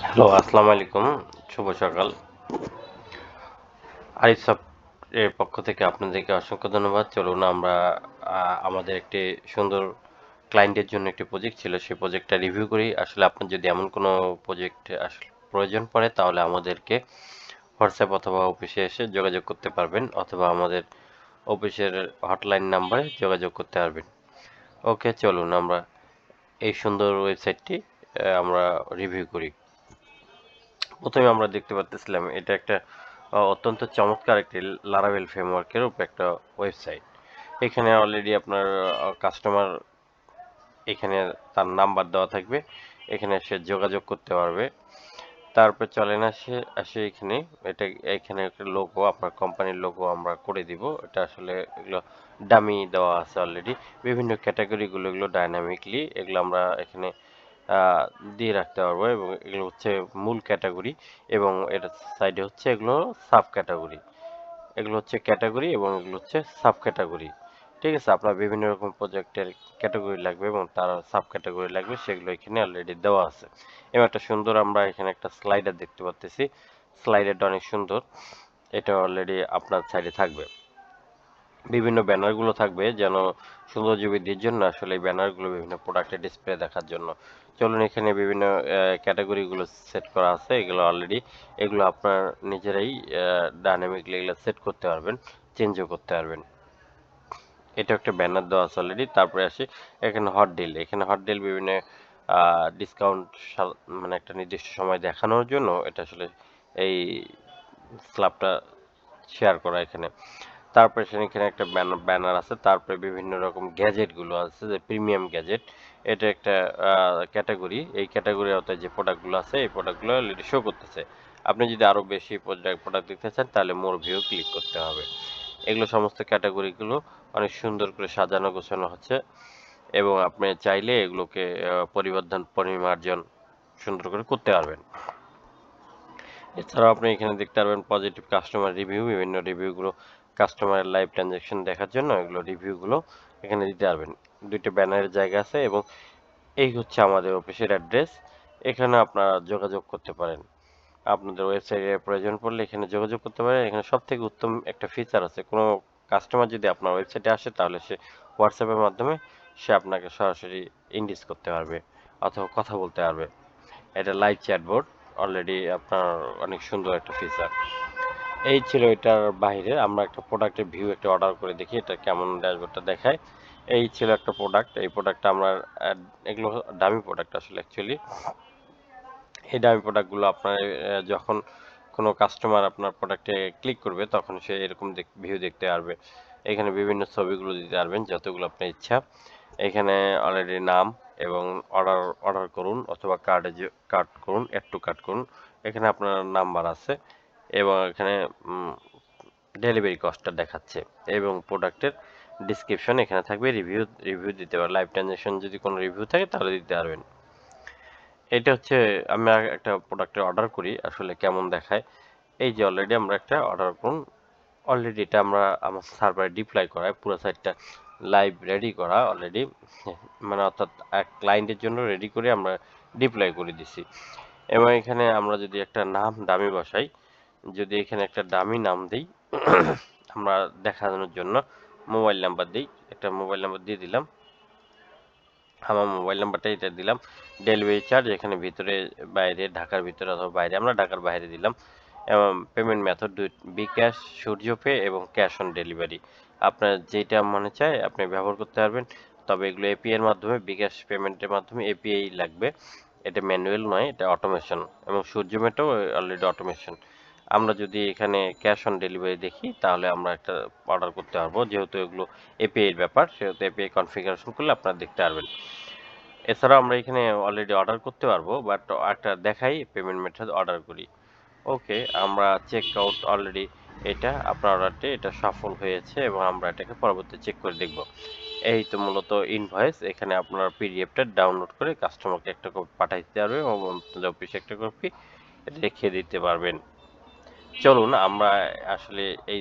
Hello, আসসালামু আলাইকুম। শুভ সকাল। আরিফ সাব এর পক্ষ থেকে আপনাদেরকে অসংখ্য ধন্যবাদ। চলুন আমরা আমাদের একটি সুন্দর ক্লায়েন্টের জন্য একটি প্রজেক্ট ছিল, সেই প্রজেক্টটা রিভিউ করি। আসলে আপনার যদি এমন কোনো প্রজেক্ট আসলে প্রয়োজন পড়ে তাহলে আমাদেরকে হোয়াটসঅ্যাপ অথবা অফিসে এসে যোগাযোগ করতে পারবেন অথবা আমাদের অফিসের হটলাইন নাম্বারে যোগাযোগ করতে পারবেন। ওকে, চলুন আমরা এই সুন্দর ওয়েবসাইটটি আমরা রিভিউ করি। প্রথমে আমরা দেখতে পাচ্ছিলাম এটা একটা অত্যন্ত চমৎকার একটি লারাভেল ফ্রেমওয়ার্কের উপর একটা ওয়েবসাইট। এখানে অলরেডি আপনার কাস্টমার এখানে তার নাম্বার দেওয়া থাকবে, এখানে সে যোগাযোগ করতে পারবে। তারপর চলেন আসে এখানে এটা এখানে একটা লোগো আপনার কোম্পানির লোগো আমরা করে দিব। এটা আসলে এগুলো ডামি দেওয়া আছে অলরেডি। বিভিন্ন ক্যাটাগরিগুলো এগুলো ডাইনামিকলি এগুলো আমরা এখানে আহ, দিয়ে রাখতে পারবো এবং এগুলো হচ্ছে মূল ক্যাটাগরি এবং এর সাইডে হচ্ছে এগুলো সাব ক্যাটাগরি। এগুলো হচ্ছে ক্যাটাগরি এবং এগুলো হচ্ছে সাব ক্যাটাগরি। ঠিক আছে, আপনার বিভিন্ন রকম প্রজেক্টের ক্যাটাগরি লাগবে এবং তার সাব ক্যাটাগরি লাগবে, সেগুলো এখানে অলরেডি দেওয়া আছে। এবং একটা সুন্দর আমরা এখানে একটা স্লাইডার দেখতে পাচ্ছি। স্লাইডারটা অনেক সুন্দর, এটা অলরেডি আপনার সাইডে থাকবে। বিভিন্ন ব্যানারগুলো থাকবে যেন সৌন্দর্য বৃদ্ধির জন্য আসলে এই ব্যানারগুলো বিভিন্ন প্রোডাক্টের ডিসপ্লে দেখার জন্য। চলুন এখানে বিভিন্ন ক্যাটাগরিগুলো সেট করা আছে, এগুলো অলরেডি এগুলো আপনার নিজেরাই ডাইনামিকলি এগুলো সেট করতে পারবেন, চেঞ্জও করতে পারবেন। এটা একটা ব্যানার দেওয়া আছে অলরেডি। তারপরে আসি এখানে হট ডিল। এখানে হট ডিল বিভিন্ন ডিসকাউন্ট মানে একটা নির্দিষ্ট সময় দেখানোর জন্য এটা আসলে এই স্ল্যাবটা শেয়ার করা এখানে। তারপরে এখানে একটা ব্যানার আছে। তারপরে বিভিন্ন রকম গ্যাজেট গুলো আছে, যে প্রিমিয়াম গ্যাজেট। এটা একটা ক্যাটাগরি। এই ক্যাটাগরির আওতায় যে প্রোডাক্টগুলো আছে এই প্রোডাক্টগুলো অলরেডি শো করতেছে। আপনি যদি আরো বেশি প্রোডাক্ট দেখতে চান তাহলে মোর ভিউ ক্লিক করতে হবে। এগুলো সমস্ত ক্যাটাগরিগুলো অনেক সুন্দর করে সাজানো গোছানো হচ্ছে এবং আপনি চাইলে এগুলোকে পরিবর্ধন পরিমার্জন সুন্দর করে করতে পারবেন। এছাড়াও আপনি এখানে দেখতে পারবেন পজিটিভ কাস্টমার রিভিউ, বিভিন্ন রিভিউগুলো কাস্টমারের লাইভ ট্রানজ্যাকশন দেখার জন্য এগুলো রিভিউগুলো এখানে দিতে পারবেন। দুইটা ব্যানারের জায়গা আছে এবং এই হচ্ছে আমাদের অফিসের অ্যাড্রেস। এখানে আপনারা যোগাযোগ করতে পারেন। আপনাদের ওয়েবসাইটে প্রয়োজন পড়লে এখানে যোগাযোগ করতে পারেন। এখানে সবথেকে উত্তম একটা ফিচার আছে, কোনো কাস্টমার যদি আপনার ওয়েবসাইটে আসে তাহলে সে হোয়াটসঅ্যাপের মাধ্যমে সে আপনাকে সরাসরি ইনডিস করতে পারবে অথবা কথা বলতে পারবে। এটা লাইভ চ্যাটবট, অলরেডি আপনার অনেক সুন্দর একটা ফিচার। এই ছিল এটার বাইরে আমরা একটা প্রোডাক্টের ভিউ একটা অর্ডার করে দেখি এটা কেমন ড্যাশবোর্ডটা দেখায়। এই ছিল একটা প্রোডাক্ট, এই প্রোডাক্টটা আমরা এগুলো দামি প্রোডাক্ট আসলে অ্যাকচুয়ালি। এই দামি প্রোডাক্টগুলো আপনার যখন কোনো কাস্টমার আপনার প্রোডাক্টে ক্লিক করবে তখন সে এরকম ভিউ দেখতে পারবে। এখানে বিভিন্ন ছবিগুলো দিতে পারবেন যতগুলো আপনার ইচ্ছা। এখানে অলরেডি নাম এবং অর্ডার অর্ডার করুন অথবা কার্ড করুন, অ্যাড টু কার্ট করুন। এখানে আপনার নাম্বার আছে এবং এখানে ডেলিভারি কস্টটা দেখাচ্ছে এবং প্রোডাক্টের ডিসক্রিপশন এখানে থাকবে। রিভিউ রিভিউ দিতে পারবেন, লাইভ ট্রানজ্যাকশন যদি কোনো রিভিউ থাকে তাহলে দিতে পারবেন। এটা হচ্ছে আমি একটা প্রোডাক্টের অর্ডার করি আসলে কেমন দেখায়। এই যে অলরেডি আমরা একটা অর্ডার করুন, অলরেডি এটা আমরা আমার সার্ভারে ডিপ্লয় করা, পুরো সাইটটা লাইভ রেডি করা অলরেডি, মানে অর্থাৎ এক ক্লায়েন্টের জন্য রেডি করে আমরা ডিপ্লয় করে দিছি। এবং এখানে আমরা যদি একটা নাম দামি বসাই, যদি এখানে একটা দামি নাম দিই আমরা দেখানোর জন্য মোবাইল নাম্বার দিই, একটা মোবাইল নাম্বার দিয়ে দিলাম। আমার মোবাইল নাম্বারটা এটা দিলাম। ডেলিভারি চার্জ এখানে ভিতরে বাইরে, ঢাকার ভিতরে অথবা বাইরে, আমরা ঢাকার বাইরে দিলাম। এবং পেমেন্ট মেথড বিকাশ, সূর্যপে এবং ক্যাশ অন ডেলিভারি। আপনার যেটা মনে চায় আপনি ব্যবহার করতে পারবেন। তবে এগুলো এপিআই এর মাধ্যমে, বিকাশ পেমেন্টের মাধ্যমে এপিআই লাগবে। এটা ম্যানুয়াল নয়, এটা অটোমেশন এবং সূর্যমেটাও অলরেডি অটোমেশন। আমরা যদি এখানে ক্যাশ অন ডেলিভারি দেখি তাহলে আমরা একটা অর্ডার করতে পারবো, যেহেতু এগুলো এপিআই এর ব্যাপার সেহেতু এপিআই কনফিগারেশন করলে আপনারা দেখতে পারবেন। এছাড়াও আমরা এখানে অলরেডি অর্ডার করতে পারবো, বাট একটা দেখাই পেমেন্ট মেথড অর্ডার করি। ওকে, আমরা চেক আউট অলরেডি, এটা আপনার অর্ডারটি এটা সফল হয়েছে এবং আমরা এটাকে পরবর্তী চেক করে দেখব। এই তো মূলত ইনভয়েস। এখানে আপনার পিডিএফটা ডাউনলোড করে কাস্টমারকে একটা কপি পাঠিয়ে দিতে পারবেন এবং আপনাদের অফিসে একটা কপি রেখে দিতে পারবেন। চলুন আমরা আসলে এই